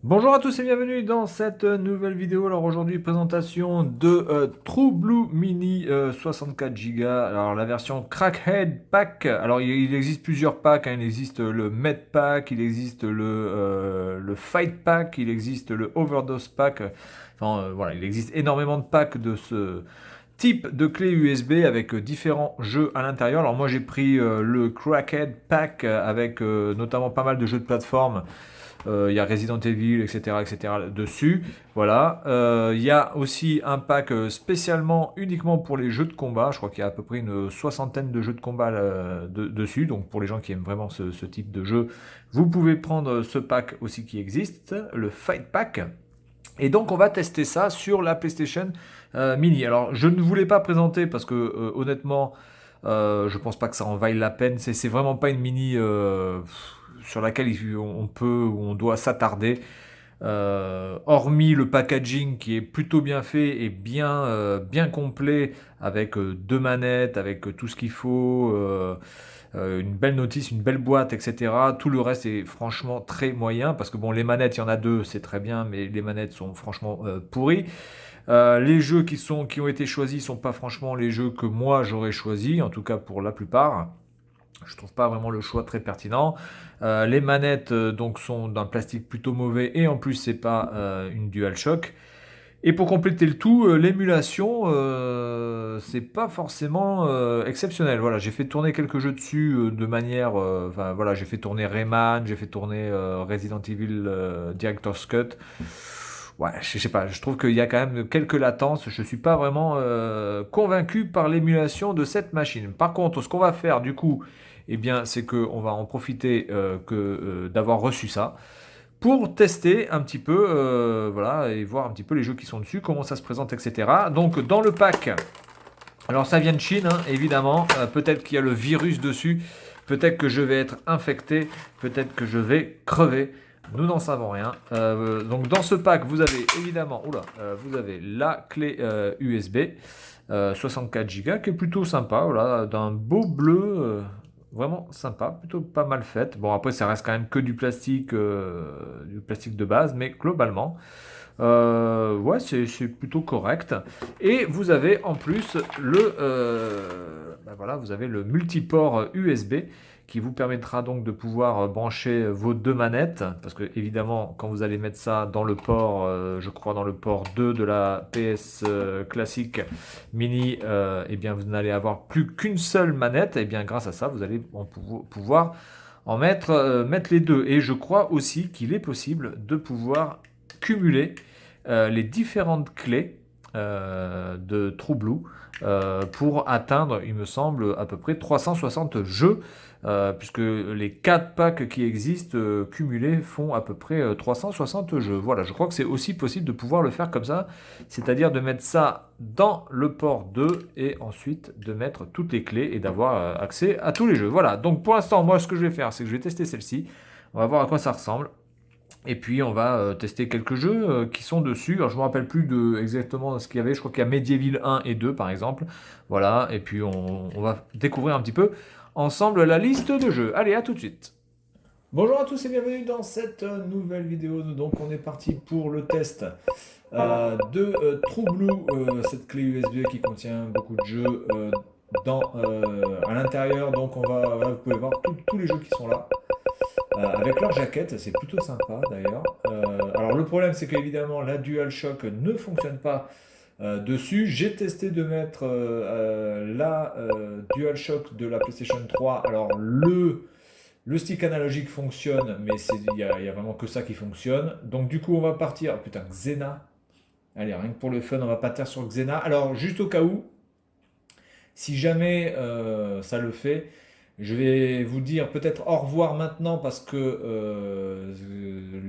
Bonjour à tous et bienvenue dans cette nouvelle vidéo. Alors aujourd'hui, présentation de True Blue Mini 64 Go. Alors la version Crackhead Pack. Alors il existe plusieurs packs, hein. Il existe le Med Pack, il existe le Fight Pack, il existe le Overdose Pack. Enfin voilà, il existe énormément de packs de ce type de clé USB avec différents jeux à l'intérieur. Alors moi j'ai pris le Crackhead Pack avec notamment pas mal de jeux de plateforme. Il y a Resident Evil, etc., etc. dessus. Voilà. Il y a aussi un pack spécialement uniquement pour les jeux de combat. Je crois qu'il y a à peu près une soixantaine de jeux de combat dessus. Donc pour les gens qui aiment vraiment ce type de jeu, vous pouvez prendre ce pack aussi qui existe, le Fight Pack. Et donc on va tester ça sur la PlayStation Mini. Alors je ne voulais pas présenter parce que honnêtement, je pense pas que ça en vaille la peine. C'est vraiment pas une mini sur laquelle on peut ou on doit s'attarder. Hormis le packaging qui est plutôt bien fait et bien complet avec deux manettes, avec tout ce qu'il faut, une belle notice, une belle boîte, etc. Tout le reste est franchement très moyen parce que bon, les manettes, il y en a deux, c'est très bien, mais les manettes sont franchement pourries. Les jeux qui ont été choisis sont pas franchement les jeux que moi j'aurais choisi, en tout cas pour la plupart. Je trouve pas vraiment le choix très pertinent. Les manettes donc sont d'un plastique plutôt mauvais et en plus c'est pas une DualShock. Et pour compléter le tout, l'émulation, c'est pas forcément exceptionnel. Voilà, j'ai fait tourner quelques jeux dessus de manière. Enfin voilà, j'ai fait tourner Rayman, j'ai fait tourner Resident Evil Director's Cut. Ouais, je sais pas, je trouve qu'il y a quand même quelques latences. Je suis pas vraiment convaincu par l'émulation de cette machine. Par contre, ce qu'on va faire du coup, eh bien, c'est qu'on va en profiter d'avoir reçu ça pour tester un petit peu, voilà, et voir un petit peu les jeux qui sont dessus, comment ça se présente, etc. Donc dans le pack, alors ça vient de Chine, hein, évidemment. Peut-être qu'il y a le virus dessus, peut-être que je vais être infecté, peut-être que je vais crever. Nous n'en savons rien. Donc dans ce pack, vous avez évidemment, vous avez la clé USB 64 Go qui est plutôt sympa, voilà, d'un beau bleu. Vraiment sympa, plutôt pas mal faite. Bon, après, ça reste quand même que du plastique de base, mais globalement, ouais, c'est plutôt correct. Et vous avez en plus voilà, vous avez le multiport USB qui vous permettra donc de pouvoir brancher vos deux manettes, parce que évidemment, quand vous allez mettre ça dans le port, je crois dans le port 2 de la PS classique mini, eh bien vous n'allez avoir plus qu'une seule manette, et bien grâce à ça, vous allez pouvoir en mettre les deux. Et je crois aussi qu'il est possible de pouvoir cumuler les différentes clés de True Blue pour atteindre, il me semble, à peu près 360 jeux, puisque les 4 packs qui existent cumulés font à peu près 360 jeux. Voilà, je crois que c'est aussi possible de pouvoir le faire comme ça, c'est-à-dire de mettre ça dans le port 2 et ensuite de mettre toutes les clés et d'avoir accès à tous les jeux. Voilà, donc pour l'instant, moi ce que je vais faire, c'est que je vais tester celle-ci. On va voir à quoi ça ressemble. Et puis on va tester quelques jeux qui sont dessus. Alors je me rappelle plus de exactement ce qu'il y avait. Je crois qu'il y a Medieval 1 et 2 par exemple. Voilà. Et puis on va découvrir un petit peu ensemble la liste de jeux. Allez, à tout de suite. Bonjour à tous et bienvenue dans cette nouvelle vidéo. Donc on est parti pour le test de True Blue, cette clé USB qui contient beaucoup de jeux à l'intérieur. Donc voilà, vous pouvez voir tous les jeux qui sont là. Avec leur jaquette, c'est plutôt sympa d'ailleurs. Alors le problème c'est qu'évidemment la DualShock ne fonctionne pas dessus. J'ai testé de mettre la DualShock de la PlayStation 3. Alors le stick analogique fonctionne, mais il y a vraiment que ça qui fonctionne. Donc du coup on va partir. Oh, putain, Xena. Allez, rien que pour le fun, on va partir sur Xena. Alors juste au cas où, si jamais ça le fait, je vais vous dire peut-être au revoir maintenant parce que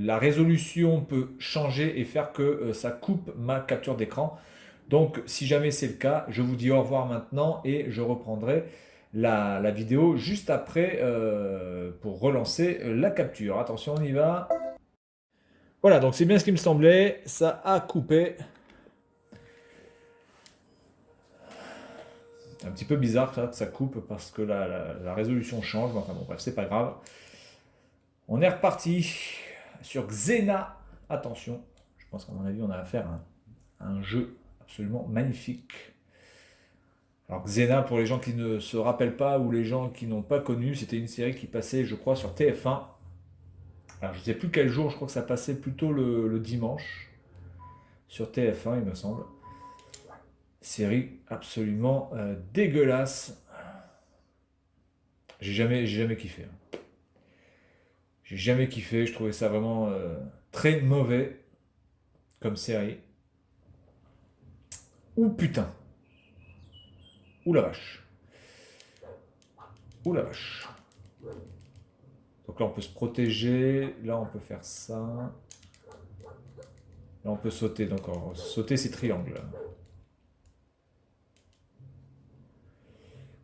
la résolution peut changer et faire que ça coupe ma capture d'écran. Donc si jamais c'est le cas, je vous dis au revoir maintenant et je reprendrai la vidéo juste après pour relancer la capture. Attention, on y va. Voilà, donc c'est bien ce qui me semblait. Ça a coupé. C'est un petit peu bizarre ça, que ça coupe parce que la résolution change. Enfin bon, bref, c'est pas grave. On est reparti sur Xena. attention, je pense qu'à mon avis, on a affaire à un jeu absolument magnifique. Alors Xena, pour les gens qui ne se rappellent pas ou les gens qui n'ont pas connu, c'était une série qui passait, je crois, sur TF1. Alors je ne sais plus quel jour, je crois que ça passait plutôt le dimanche sur TF1, il me semble. Série absolument dégueulasse. J'ai jamais kiffé. J'ai jamais kiffé, je trouvais ça vraiment très mauvais comme série. Ouh putain. Ouh la vache. Ouh la vache. Donc là on peut se protéger, là on peut faire ça. Là on peut sauter, donc sauter c'est triangle.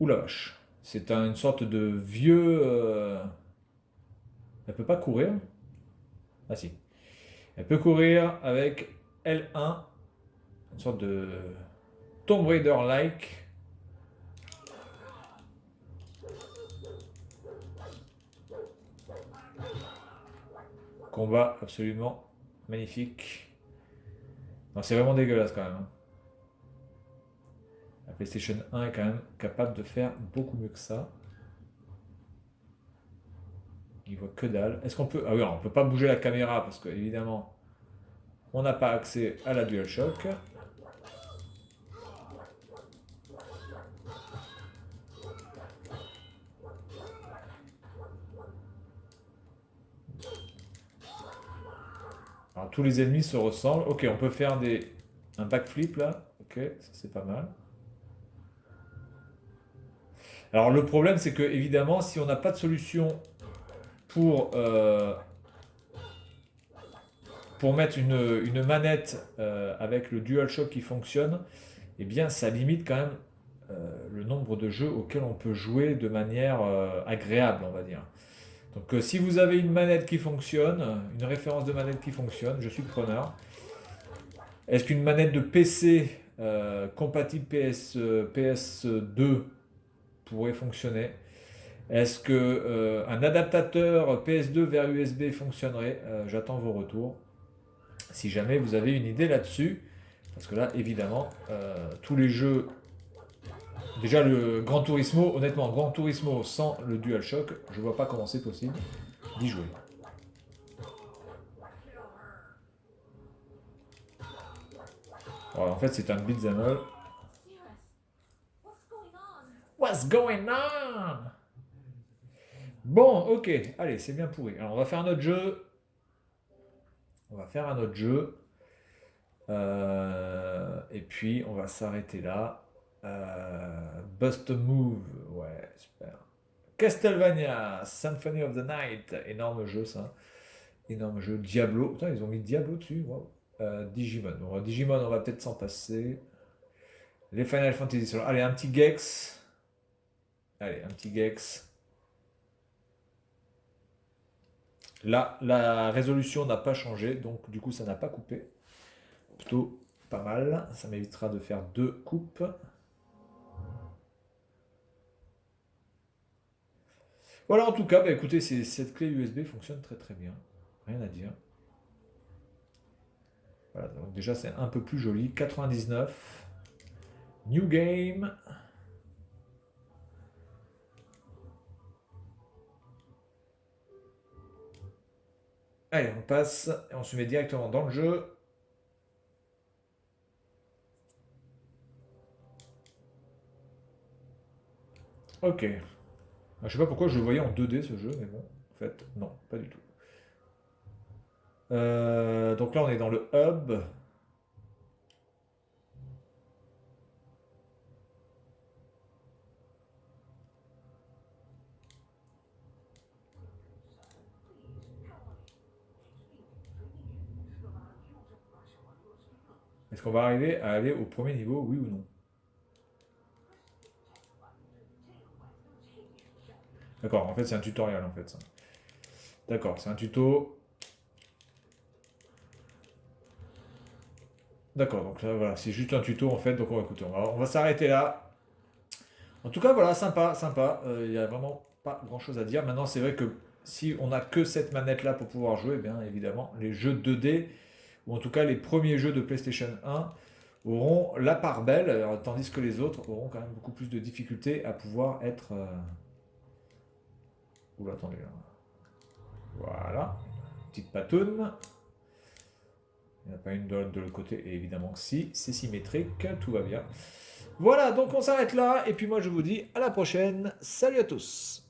Ouh la vache. C'est une sorte de vieux... Elle peut pas courir. Ah si. Elle peut courir avec L1. Une sorte de Tomb Raider-like. Combat absolument magnifique. Non, c'est vraiment dégueulasse quand même. Hein. La PlayStation 1 est quand même capable de faire beaucoup mieux que ça. Il voit que dalle. Est-ce qu'on peut... Ah oui, on peut pas bouger la caméra parce que évidemment on n'a pas accès à la DualShock. Alors tous les ennemis se ressemblent. Ok, on peut faire un backflip là. Ok, ça c'est pas mal. Alors le problème c'est que évidemment si on n'a pas de solution pour mettre une manette avec le DualShock qui fonctionne, eh bien ça limite quand même le nombre de jeux auxquels on peut jouer de manière agréable, on va dire. Donc si vous avez une manette qui fonctionne, une référence de manette qui fonctionne, je suis preneur. Est-ce qu'une manette de PC compatible PS2 pourrait fonctionner? Est-ce que un adaptateur PS2 vers USB fonctionnerait? J'attends vos retours. Si jamais vous avez une idée là-dessus, parce que là, évidemment, tous les jeux... Déjà, le Gran Turismo, honnêtement, Gran Turismo sans le DualShock, je vois pas comment c'est possible d'y jouer. Alors, en fait, c'est un beat'em all. What's going on? Bon, ok, allez, c'est bien pourri. Alors, on va faire un autre jeu. On va faire un autre jeu. Et puis, on va s'arrêter là. Bust a Move, ouais, super. Castlevania, Symphony of the Night, énorme jeu ça. Énorme jeu. Diablo, putain, ils ont mis Diablo dessus, wow. Digimon. Bon, Digimon, on va peut-être s'en passer. Les Final Fantasy. Allez, un petit Gex. Allez, un petit Gex. Là, la résolution n'a pas changé, donc du coup, ça n'a pas coupé. Plutôt pas mal. Ça m'évitera de faire 2 coupes. Voilà, en tout cas, bah, écoutez, cette clé USB fonctionne très très bien. Rien à dire. Voilà, donc déjà, c'est un peu plus joli. 99. New Game. Allez, on passe et on se met directement dans le jeu. Ok. Je sais pas pourquoi je le voyais en 2D ce jeu, mais bon, en fait, non, pas du tout. Donc là, on est dans le hub. Est-ce qu'on va arriver à aller au premier niveau, oui ou non? D'accord, en fait, c'est un tutoriel, en fait, ça. D'accord, c'est un tuto. D'accord, donc là, voilà, c'est juste un tuto, en fait. Donc, écoutez, on va s'arrêter là. En tout cas, voilà, sympa, sympa. Il n'y a vraiment pas grand-chose à dire. Maintenant, c'est vrai que si on n'a que cette manette-là pour pouvoir jouer, bien évidemment, les jeux 2D, ou en tout cas les premiers jeux de PlayStation 1, auront la part belle, tandis que les autres auront quand même beaucoup plus de difficultés à pouvoir être... Oula, attendez. Voilà. Petite patoune. Il n'y en a pas une de l'autre côté, et évidemment que si, c'est symétrique, tout va bien. Voilà, donc on s'arrête là, et puis moi je vous dis à la prochaine. Salut à tous!